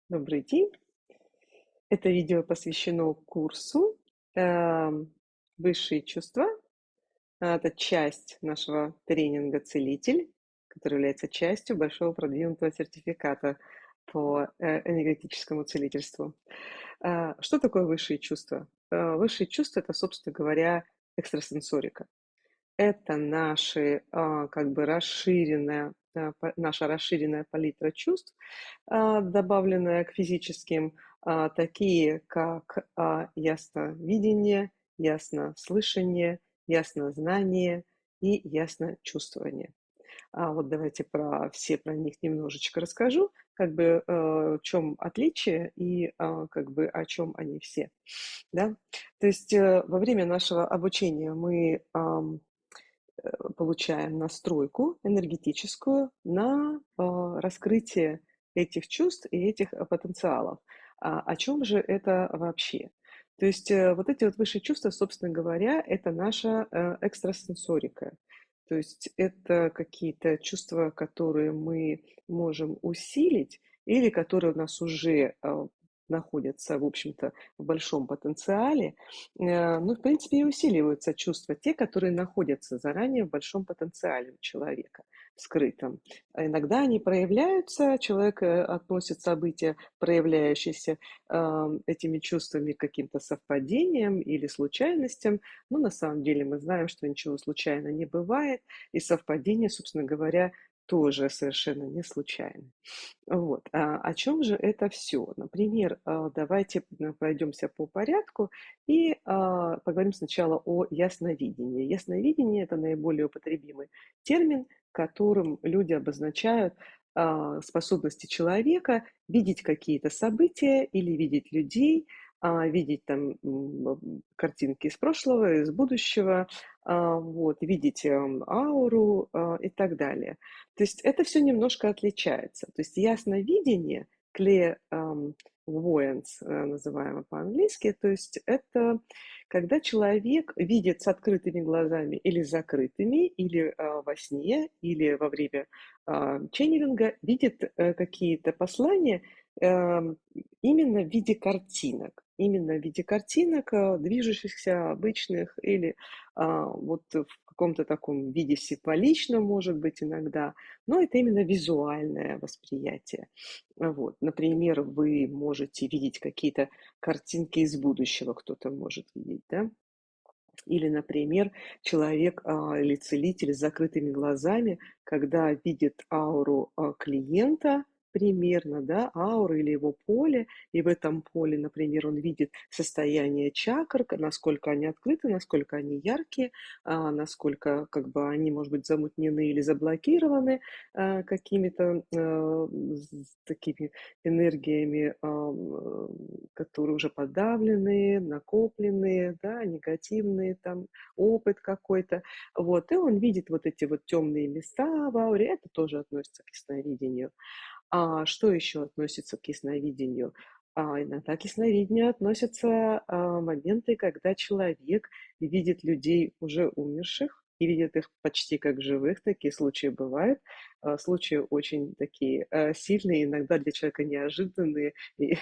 Добрый день. Это видео посвящено курсу «Высшие чувства». Это часть нашего тренинга «Целитель», который является частью большого продвинутого сертификата по энергетическому целительству. Что такое высшие чувства? Высшие чувства – это, собственно говоря, экстрасенсорика. Это наши, как бы наша расширенная палитра чувств, добавленная к физическим, такие как ясновидение, яснослышание, яснознание и ясночувствование. Вот давайте про них немножечко расскажу, как бы в чем отличие и как бы о чем они все. Да? То есть во время нашего обучения мы получаем настройку энергетическую на раскрытие этих чувств и этих потенциалов. О чем же это вообще? То есть вот эти вот высшие чувства, собственно говоря, это наша экстрасенсорика. То есть это какие-то чувства, которые мы можем усилить или которые у нас уже находятся, в общем-то, в большом потенциале, ну, в принципе, и усиливаются чувства, те, которые находятся заранее в большом потенциале у человека, скрытом. Иногда они проявляются, человек относит события, проявляющиеся этими чувствами, к каким-то совпадениям или случайностям, но на самом деле мы знаем, что ничего случайно не бывает, и совпадения, собственно говоря, тоже совершенно не случайны. Вот. О чем же это все? Например, давайте пройдемся по порядку и поговорим сначала о ясновидении. Ясновидение – это наиболее употребимый термин, которым люди обозначают способности человека видеть какие-то события или видеть людей, видеть там картинки из прошлого, из будущего, вот, видеть ауру и так далее. То есть это все немножко отличается. То есть ясновидение, clairvoyance, называемо по-английски, то есть это когда человек видит с открытыми глазами или закрытыми, или во сне, или во время ченнелинга, видит какие-то послания именно в виде картинок. Именно в виде картинок, движущихся, обычных, или вот в каком-то таком виде символичном, может быть, иногда, но это именно визуальное восприятие. Вот. Например, вы можете видеть какие-то картинки из будущего, кто-то может видеть, да? Или, например, человек или целитель с закрытыми глазами, когда видит ауру клиента, примерно, да, ауру или его поле, и в этом поле, например, он видит состояние чакр, насколько они открыты, насколько они яркие, насколько как бы они, может быть, замутнены или заблокированы какими-то такими энергиями, которые уже подавленные, накопленные, да, негативные, там, опыт какой-то. Вот, и он видит вот эти вот темные места в ауре, это тоже относится к ясновидению. Что еще относится к ясновидению? Иногда к ясновидению относятся моменты, когда человек видит людей уже умерших и видит их почти как живых. Такие случаи бывают. Случаи очень такие сильные, иногда для человека неожиданные и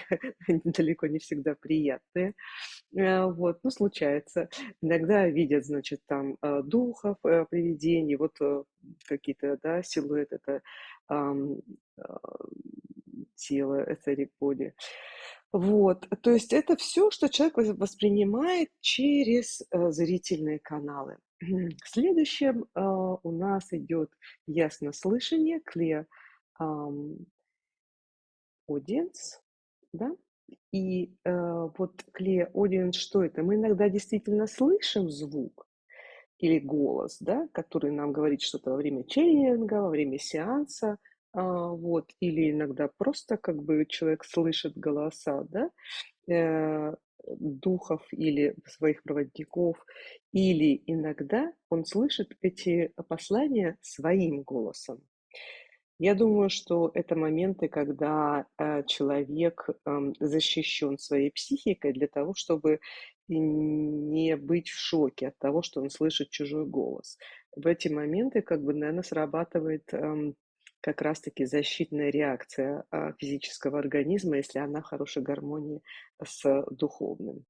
далеко не всегда приятные. Вот, ну, случается. Иногда видят, значит, там духов, привидений, вот какие-то, да, силуэты, это ам, а, тело, etheric body. Вот, то есть это все, что человек воспринимает через зрительные каналы. Следующим у нас идет яснослышание, clear ам, audience, да, и вот clear audience, что это? Мы иногда действительно слышим звук или голос, да, который нам говорит что-то во время ченнелинга, во время сеанса, вот, или иногда просто как бы человек слышит голоса, да, э, духов или своих проводников, или иногда он слышит эти послания своим голосом. Я думаю, что это моменты, когда человек защищен своей психикой для того, чтобы не быть в шоке от того, что он слышит чужой голос. В эти моменты, как бы, наверное, срабатывает как раз-таки защитная реакция физического организма, если она в хорошей гармонии с духовным.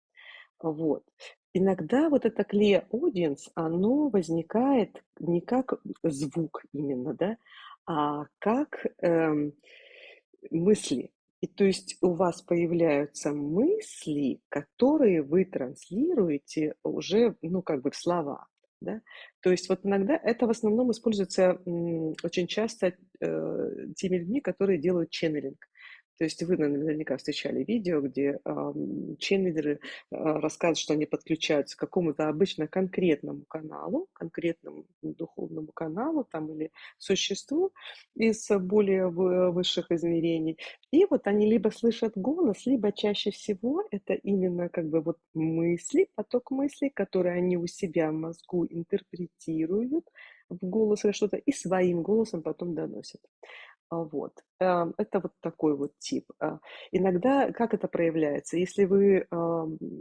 Вот. Иногда вот это clear audience, оно возникает не как звук именно, да, а как мысли. И то есть у вас появляются мысли, которые вы транслируете уже, ну, как бы в слова, да. То есть вот иногда это в основном используется очень часто теми людьми, которые делают ченнелинг. То есть вы наверняка встречали видео, где ченнелеры рассказывают, что они подключаются к какому-то обычно конкретному каналу, конкретному духовному каналу там, или существу из более высших измерений. И вот они либо слышат голос, либо чаще всего это именно как бы вот мысли, поток мыслей, которые они у себя в мозгу интерпретируют в голос или что-то, и своим голосом потом доносят. Вот. Это вот такой вот тип. Иногда как это проявляется? Если вы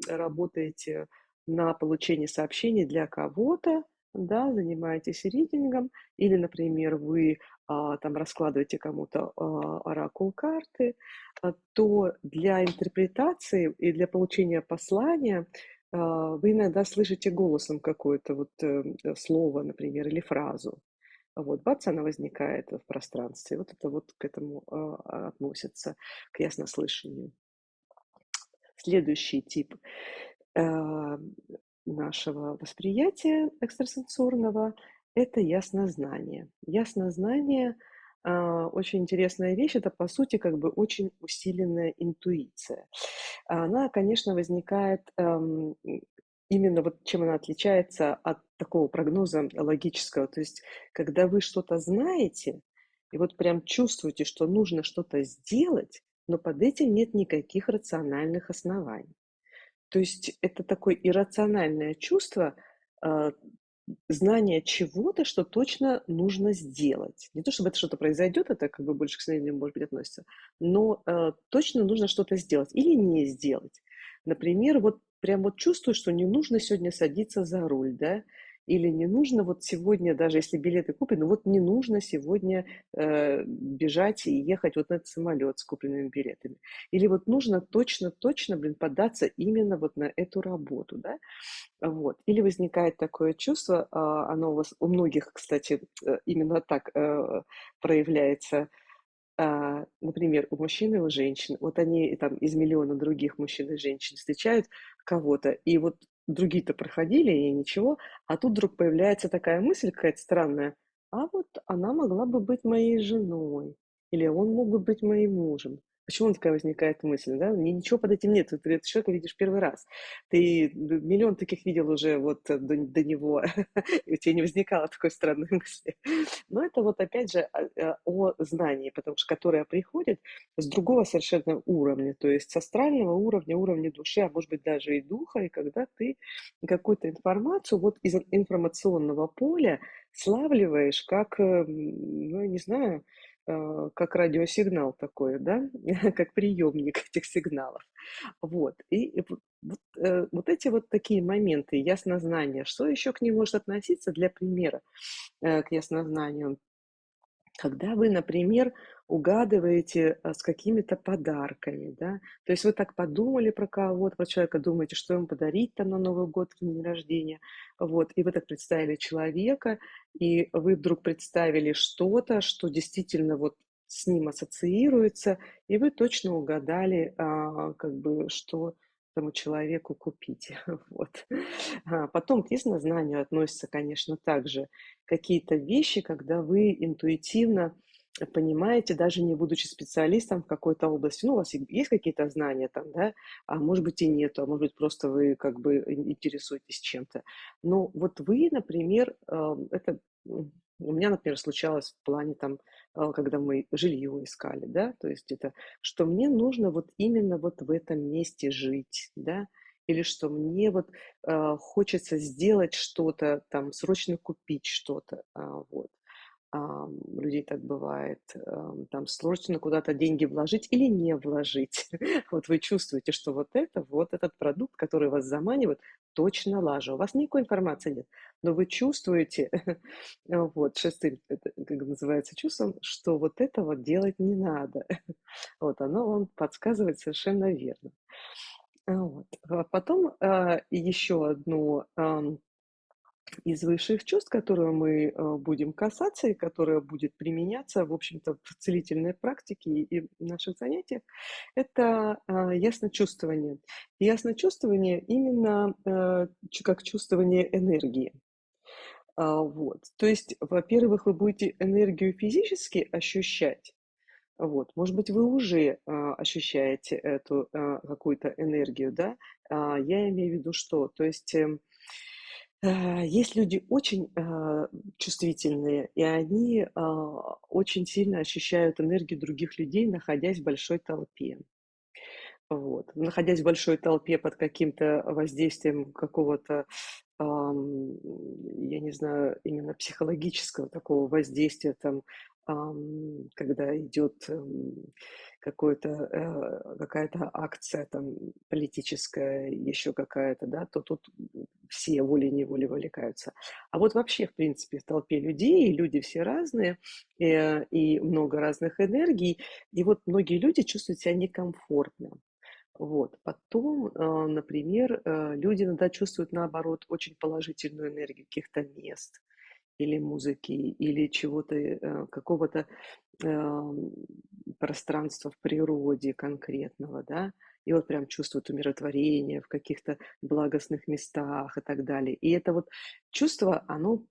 работаете на получении сообщений для кого-то, да, занимаетесь ридингом, или, например, вы там раскладываете кому-то оракул карты, то для интерпретации и для получения послания вы иногда слышите голосом какое-то вот слово, например, или фразу. Вот, бац, она возникает в пространстве. Вот это вот к этому относится, к яснослышанию. Следующий тип а, нашего восприятия экстрасенсорного — это яснознание. Яснознание очень интересная вещь. Это, по сути, как бы очень усиленная интуиция. Она, конечно, возникает именно вот чем она отличается от такого прогноза логического. То есть, когда вы что-то знаете, и вот прям чувствуете, что нужно что-то сделать, но под этим нет никаких рациональных оснований. То есть это такое иррациональное чувство, а, знания чего-то, что точно нужно сделать. Не то чтобы это что-то произойдет, это как бы больше к сновидению, может быть, относится, но точно нужно что-то сделать или не сделать. Например, вот прям вот чувствую, что не нужно сегодня садиться за руль, да, или не нужно вот сегодня, даже если билеты куплены, вот не нужно сегодня бежать и ехать вот на этот самолет с купленными билетами. Или вот нужно точно, блин, податься именно вот на эту работу, да. Вот. Или возникает такое чувство, оно у вас, у многих, кстати, именно так проявляется, например, у мужчин и у женщин. Вот они там из миллиона других мужчин и женщин встречают кого-то, и вот другие-то проходили, и ничего, а тут вдруг появляется такая мысль какая-то странная, а вот она могла бы быть моей женой, или он мог бы быть моим мужем. Почему такая возникает мысль, да? Ничего под этим нет, ты этого человека видишь первый раз. Ты миллион таких видел уже вот до него, и у тебя не возникало такой странной мысли. Но это вот опять же о знании, потому что которое приходит с другого совершенно уровня, то есть с астрального уровня, уровня души, а может быть даже и духа, и когда ты какую-то информацию вот из информационного поля славливаешь как, ну, я не знаю, как радиосигнал такой, да, как приемник этих сигналов. Вот. И вот эти вот такие моменты яснознания, что еще к ним может относиться для примера к яснознанию? Когда вы, например, угадываете с какими-то подарками, да, то есть вы так подумали про кого-то, про человека, думаете, что ему подарить там на Новый год, в день рождения, вот, и вы так представили человека, и вы вдруг представили что-то, что действительно вот с ним ассоциируется, и вы точно угадали, как бы, что этому человеку купить, вот. Потом к яснознанию относятся, конечно, также какие-то вещи, когда вы интуитивно понимаете, даже не будучи специалистом в какой-то области. Ну, у вас есть какие-то знания там, да, а может быть и нету, а может быть просто вы как бы интересуетесь чем-то. Но вот вы, например, это у меня, например, случалось в плане там, когда мы жилье искали, да, то есть это, что мне нужно вот именно вот в этом месте жить, да, или что мне вот хочется сделать что-то, там, срочно купить что-то, вот. У людей так бывает. Там сложно куда-то деньги вложить или не вложить. Вот вы чувствуете, что вот этот продукт, который вас заманивает, точно лажа. У вас никакой информации нет, но вы чувствуете, вот шестым, это как называется, чувством, что вот это вот делать не надо. Вот оно вам подсказывает совершенно верно. Вот. А потом, еще одно, из высших чувств, которую мы, будем касаться и которая будет применяться, в общем-то, в целительной практике и в наших занятиях, это, ясночувствование. Ясночувствование именно, как чувствование энергии. Вот. То есть, во-первых, вы будете энергию физически ощущать. Вот. Может быть, вы уже, ощущаете эту, какую-то энергию, да? Я имею в виду что? То есть, есть люди очень, чувствительные, и они, очень сильно ощущают энергию других людей, находясь в большой толпе. Вот. Находясь в большой толпе под каким-то воздействием какого-то, ам, я не знаю, именно психологического такого воздействия, там, когда идет какая-то акция там политическая, еще какая-то, да, то тут все волей-неволей вовлекаются. А вот вообще, в принципе, в толпе людей, и люди все разные, и много разных энергий, и вот многие люди чувствуют себя некомфортно. Вот. Потом, например, люди иногда чувствуют, наоборот, очень положительную энергию каких-то мест или музыки, или чего-то, какого-то ам, пространства в природе конкретного, да, и вот прям чувствуют умиротворение в каких-то благостных местах и так далее. И это вот чувство, оно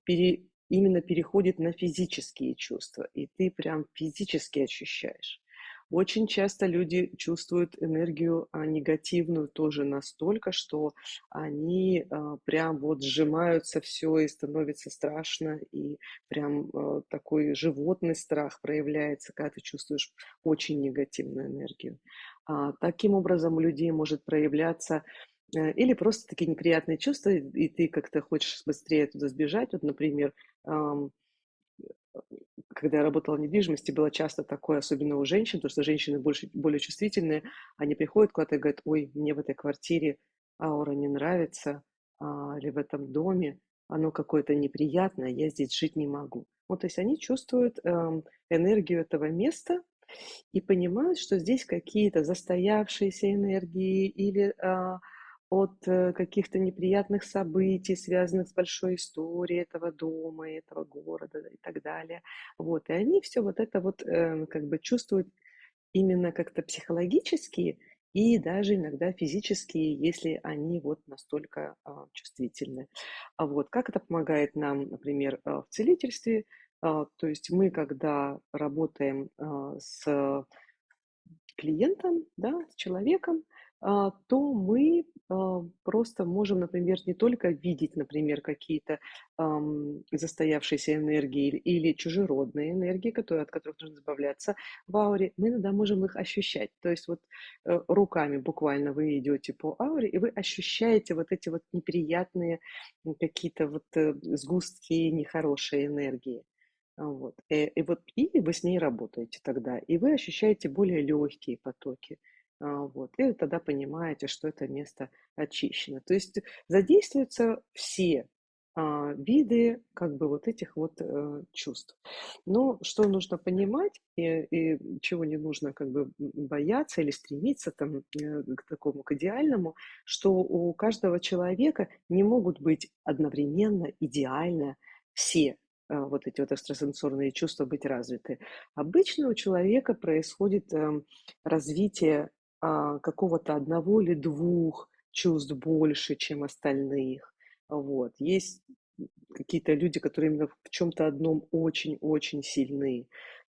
именно переходит на физические чувства, и ты прям физически ощущаешь. Очень часто люди чувствуют энергию, негативную тоже настолько, что они, прям вот сжимаются все и становится страшно, и прям, такой животный страх проявляется, когда ты чувствуешь очень негативную энергию. Таким образом у людей может проявляться, или просто такие неприятные чувства, и ты как-то хочешь быстрее туда сбежать. Вот, например, ам, когда я работала в недвижимости, было часто такое, особенно у женщин, потому что женщины более чувствительные, они приходят куда-то и говорят: ой, мне в этой квартире аура не нравится, или в этом доме, оно какое-то неприятное, я здесь жить не могу. Вот, то есть они чувствуют энергию этого места и понимают, что здесь какие-то застоявшиеся энергии или от каких-то неприятных событий, связанных с большой историей этого дома, этого города и так далее. Вот, и они все вот это вот как бы чувствуют именно как-то психологически и даже иногда физически, если они вот настолько чувствительны. Вот, как это помогает нам, например, в целительстве? То есть мы, когда работаем с клиентом, да, с человеком, то мы, просто можем, например, не только видеть, например, какие-то, застоявшиеся энергии или чужеродные энергии, от которых нужно избавляться в ауре, мы иногда можем их ощущать. То есть вот, руками буквально вы идете по ауре, и вы ощущаете вот эти вот неприятные, какие-то вот, сгустки нехорошей энергии. Вот. И вы с ней работаете тогда, и вы ощущаете более легкие потоки. Вот. И вы тогда понимаете, что это место очищено. То есть задействуются все виды как бы вот этих вот чувств. Но что нужно понимать и чего не нужно как бы бояться или стремиться там, к такому, к идеальному, что у каждого человека не могут быть одновременно идеально все вот эти вот экстрасенсорные чувства быть развиты. Обычно у человека происходит развитие какого-то одного или двух чувств больше, чем остальных. Вот. Есть какие-то люди, которые именно в чем-то одном очень-очень сильны.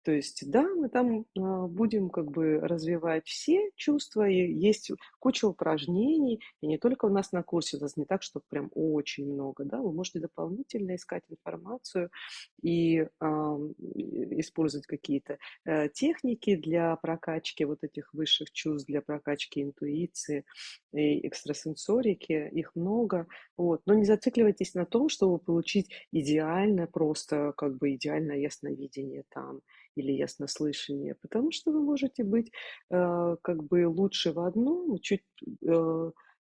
То есть, да, мы там, будем как бы развивать все чувства, и есть куча упражнений, и не только у нас на курсе, у нас не так, что прям очень много, да, вы можете дополнительно искать информацию и использовать какие-то техники для прокачки вот этих высших чувств, для прокачки интуиции и экстрасенсорики, их много, вот. Но не зацикливайтесь на том, чтобы получить идеально, просто как бы идеальное ясновидение там, или яснослышание, потому что вы можете быть, как бы лучше в одном, чуть,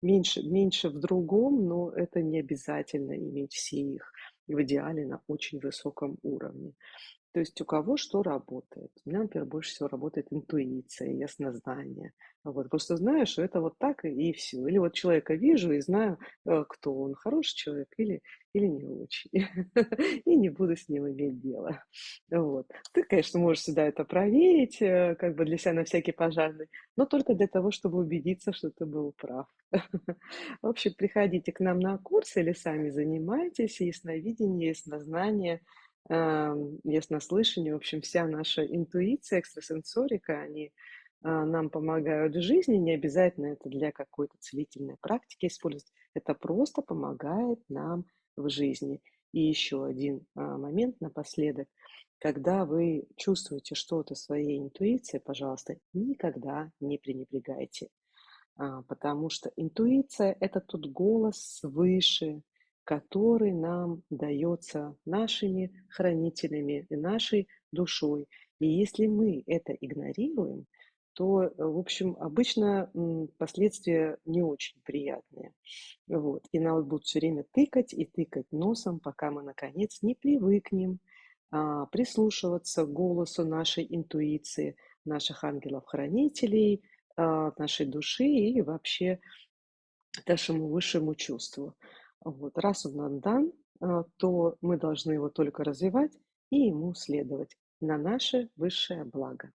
меньше в другом, но это не обязательно иметь все их в идеале на очень высоком уровне. То есть у кого что работает. У меня, например, больше всего работает интуиция, яснознание. Вот, просто знаю, что это вот так и все. Или вот человека вижу и знаю, кто он, хороший человек или не очень. И не буду с ним иметь дело. Вот. Ты, конечно, можешь всегда это проверить, как бы для себя на всякий пожарный, но только для того, чтобы убедиться, что ты был прав. В общем, приходите к нам на курсы или сами занимайтесь, ясновидение, яснознание, яснослышание, в общем, вся наша интуиция, экстрасенсорика, они нам помогают в жизни, не обязательно это для какой-то целительной практики использовать, это просто помогает нам в жизни. И еще один момент напоследок. Когда вы чувствуете что-то своей интуицией, пожалуйста, никогда не пренебрегайте. Потому что интуиция — это тот голос свыше, который нам дается нашими хранителями и нашей душой. И если мы это игнорируем, то, в общем, обычно последствия не очень приятные. Вот. И нам будут все время тыкать и тыкать носом, пока мы, наконец, не привыкнем прислушиваться к голосу нашей интуиции, наших ангелов-хранителей, нашей души и вообще нашему высшему чувству. Вот. Раз он нам дан, то мы должны его только развивать и ему следовать на наше высшее благо.